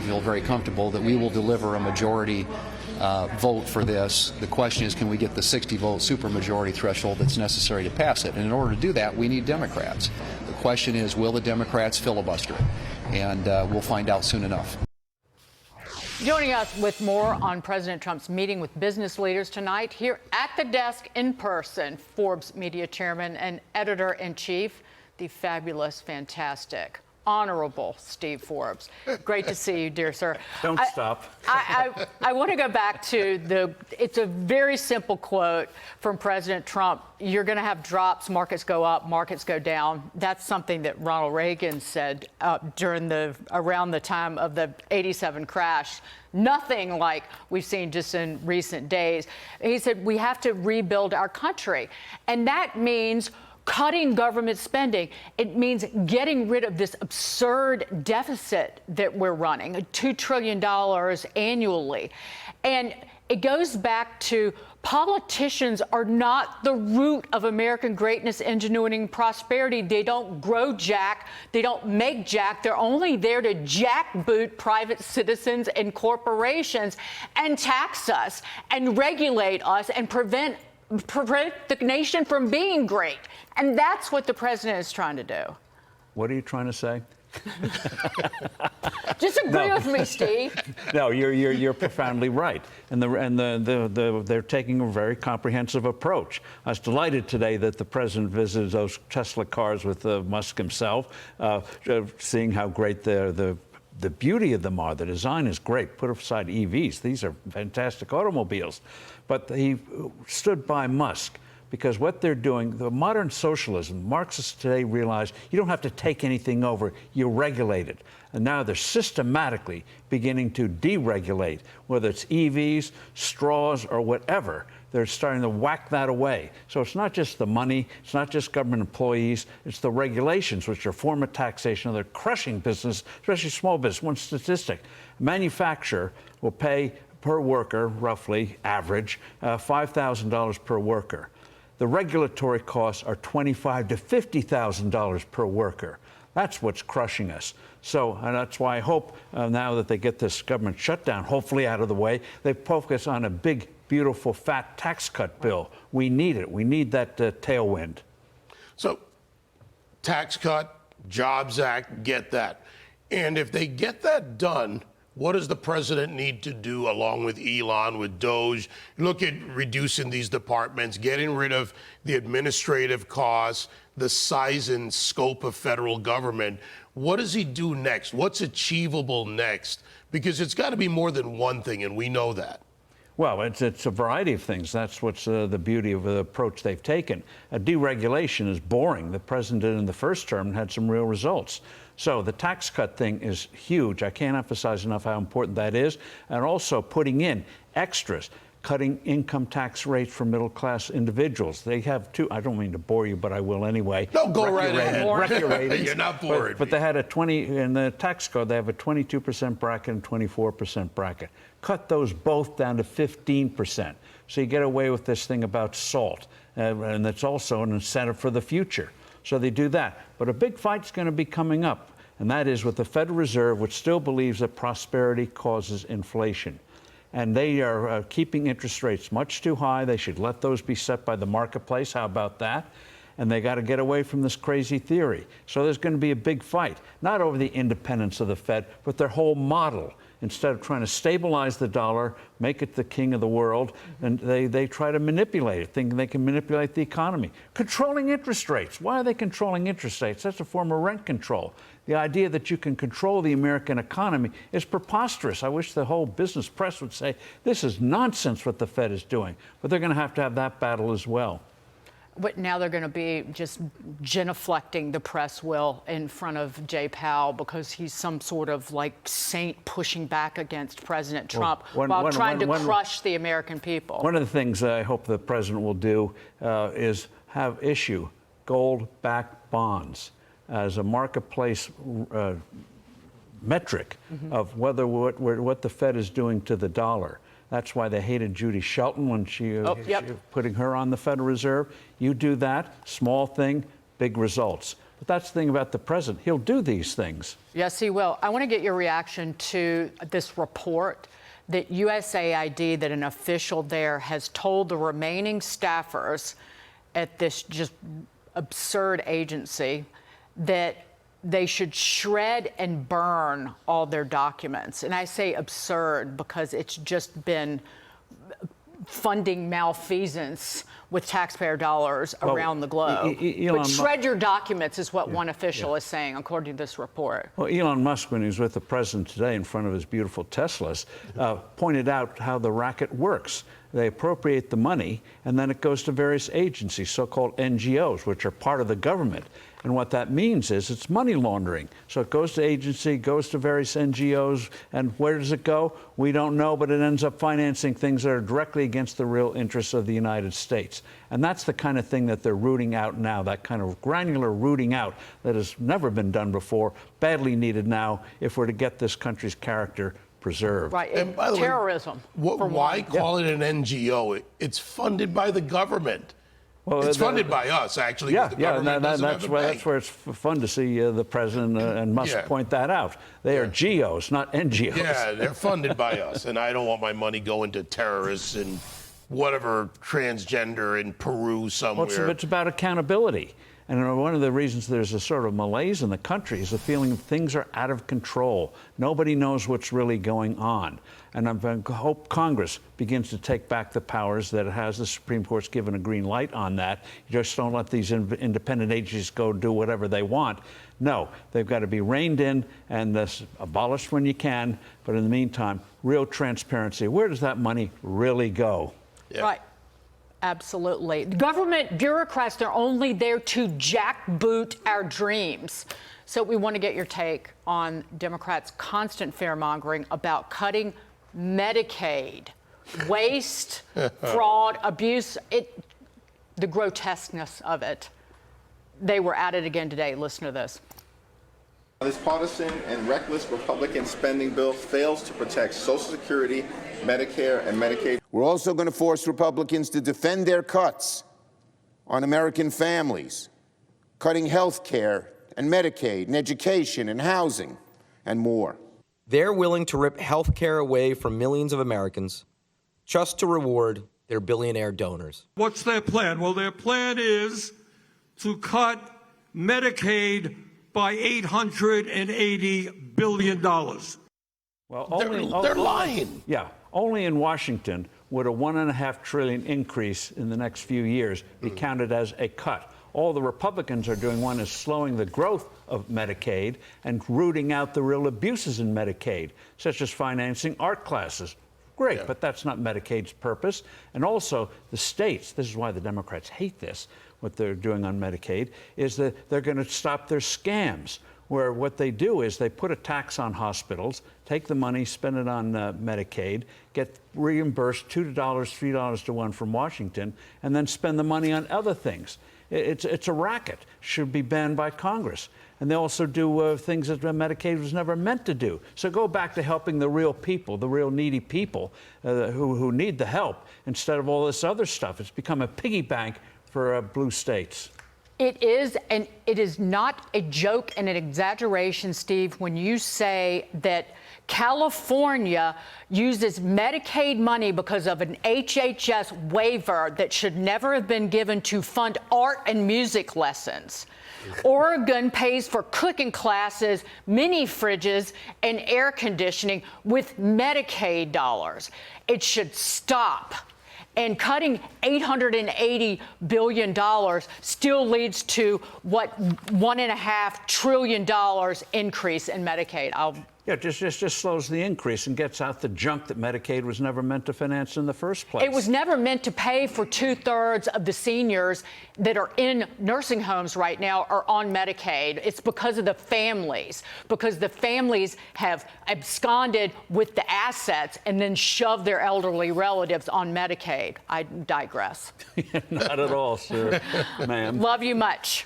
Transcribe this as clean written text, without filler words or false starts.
feel very comfortable that we will deliver a majority vote for this. The question is, can we get the 60-vote supermajority threshold that's necessary to pass it? And in order to do that, we need Democrats. The question is, will the Democrats filibuster it? And we'll find out soon enough. Joining us with more on President Trump's meeting with business leaders tonight, here at the desk in person, Forbes Media Chairman and Editor-in-Chief, the fabulous, fantastic, honorable Steve Forbes. Great to see you, dear sir. Don't stop. I want to go back to it's a very simple quote from President Trump. You're going to have drops, markets go up, markets go down. That's something that Ronald Reagan said around the time of the '87 crash. Nothing like we've seen just in recent days. He said we have to rebuild our country, and that means cutting government spending. It means getting rid of this absurd deficit that we're running, $2 trillion annually. And it goes back to politicians are not the root of American greatness, ingenuity, and prosperity. They don't grow jack. They don't make jack. They're only there to jackboot private citizens and corporations and tax us and regulate us and prevent the nation from being great. And that's what the president is trying to do. What are you trying to say? Disagree with me, Steve. No, you're profoundly right, and they're taking a very comprehensive approach. I was delighted today that the president visited those Tesla cars with Musk himself, seeing how great the beauty of them are. The design is great. Put aside EVs; these are fantastic automobiles. But he stood by Musk. Because what they're doing, the modern socialism, Marxists today realize you don't have to take anything over, you regulate it. And now they're systematically beginning to deregulate, whether it's EVs, straws, or whatever. They're starting to whack that away. So it's not just the money, it's not just government employees, it's the regulations, which are a form of taxation. They're crushing business, especially small business. One statistic, a manufacturer will pay per worker, roughly, average, $5,000 per worker. The regulatory costs are $25,000 to $50,000 per worker. That's what's crushing us. So, and that's why I hope now that they get this government shutdown, hopefully out of the way, they focus on a big, beautiful, fat tax cut bill. We need it. We need that tailwind. So, tax cut, Jobs Act, get that. And if they get that done, what does the president need to do along with Elon, with Doge? Look at reducing these departments, getting rid of the administrative costs, the size and scope of federal government. What does he do next? What's achievable next? Because it's got to be more than one thing, and we know that. Well, it's a variety of things. That's what's the beauty of the approach they've taken. Deregulation is boring. The president did in the first term and had some real results. So the tax cut thing is huge. I can't emphasize enough how important that is. And also putting in extras, cutting income tax rates for middle-class individuals. They have two, I don't mean to bore you, but I will anyway. No, go right ahead. You're not bored. But they had in the tax code, they have a 22% bracket and 24% bracket. Cut those both down to 15%. So you get away with this thing about SALT. And that's also an incentive for the future. So they do that. But a big fight's going to be coming up, and that is with the Federal Reserve, which still believes that prosperity causes inflation. And they are keeping interest rates much too high. They should let those be set by the marketplace. How about that? And they got to get away from this crazy theory. So there's going to be a big fight, not over the independence of the Fed, but their whole model. Instead of trying to stabilize the dollar, make it the king of the world, and they try to manipulate it, thinking they can manipulate the economy. Controlling interest rates. Why are they controlling interest rates? That's a form of rent control. The idea that you can control the American economy is preposterous. I wish the whole business press would say, this is nonsense what the Fed is doing. But they're going to have that battle as well. But now they're going to be just genuflecting, the press will, in front of Jay Powell because he's some sort of like saint pushing back against President Trump while trying to crush the American people. One of the things I hope the president will do is issue gold-backed bonds as a marketplace metric of what the Fed is doing to the dollar. That's why they hated Judy Shelton when she putting her on the Federal Reserve. You do that, small thing, big results. But that's the thing about the president. He'll do these things. Yes, he will. I want to get your reaction to this report that USAID, that an official there has told the remaining staffers at this just absurd agency that they should shred and burn all their documents. And I say absurd because it's just been funding malfeasance with taxpayer dollars around the globe. But shred your documents is what one official is saying, according to this report. Well, Elon Musk, when he was with the president today in front of his beautiful Teslas, pointed out how the racket works. They appropriate the money, and then it goes to various agencies, so-called NGOs, which are part of the government. And what that means is it's money laundering. So it goes to agency, goes to various NGOs, and where does it go? We don't know, but it ends up financing things that are directly against the real interests of the United States. And that's the kind of thing that they're rooting out now, that kind of granular rooting out that has never been done before, badly needed now if we're to get this country's character preserved. Right, And by the way, terrorism. why call it an NGO? It's funded by the government. Well, it's funded by us, actually. Yeah, the yeah, and government doesn't have that's a where bank. that's where it's fun to see the president and Musk Yeah. point that out. They are GOs, not NGOs. Yeah, they're funded by us, and I don't want my money going to terrorists and whatever transgender in Peru somewhere. Well, it's about accountability. And one of the reasons there's a sort of malaise in the country is the feeling that things are out of control. Nobody knows what's really going on. And I hope Congress begins to take back the powers that it has. The Supreme Court's given a green light on that. You just don't let these independent agencies go do whatever they want. No, they've got to be reined in and abolished when you can. But in the meantime, real transparency. Where does that money really go? Yeah. Right. Absolutely. Government bureaucrats, they're only there to jackboot our dreams. So we want to get your take on Democrats' constant fear-mongering about cutting Medicaid, waste, fraud, abuse, the grotesqueness of it. They were at it again today. Listen to this. This partisan and reckless Republican spending bill fails to protect Social Security, Medicare, and Medicaid. We're also going to force Republicans to defend their cuts on American families, cutting health care and Medicaid and education and housing and more. They're willing to rip health care away from millions of Americans just to reward their billionaire donors. What's their plan? Well, their plan is to cut Medicaid by $880 billion. Well, They're lying. Yeah, only in Washington would a $1.5 trillion increase in the next few years be counted as a cut. All the Republicans are doing, one, is slowing the growth of Medicaid and rooting out the real abuses in Medicaid, such as financing art classes. Great, but that's not Medicaid's purpose. And also, the states, this is why the Democrats hate this, what they're doing on Medicaid, is that they're going to stop their scams, where what they do is they put a tax on hospitals, take the money, spend it on Medicaid, get reimbursed $2 $3 to 1 from Washington, and then spend the money on other things. It's a racket, should be banned by Congress. And they also do things that Medicaid was never meant to do. So go back to helping the real people, the real needy people who need the help, instead of all this other stuff. It's become a piggy bank for blue states. It is, and it is not a joke and an exaggeration, Steve, when you say that California uses Medicaid money because of an HHS waiver that should never have been given to fund art and music lessons. Oregon pays for cooking classes, mini fridges, and air conditioning with Medicaid dollars. It should stop. And cutting $880 billion still leads to what, $1.5 trillion increase in Medicaid. Yeah, just slows the increase and gets out the junk that Medicaid was never meant to finance in the first place. It was never meant to pay for 2/3 of the seniors that are in nursing homes right now are on Medicaid. It's because of the families, because the families have absconded with the assets and then shoved their elderly relatives on Medicaid. I digress. Not at all, sir, ma'am. Love you much.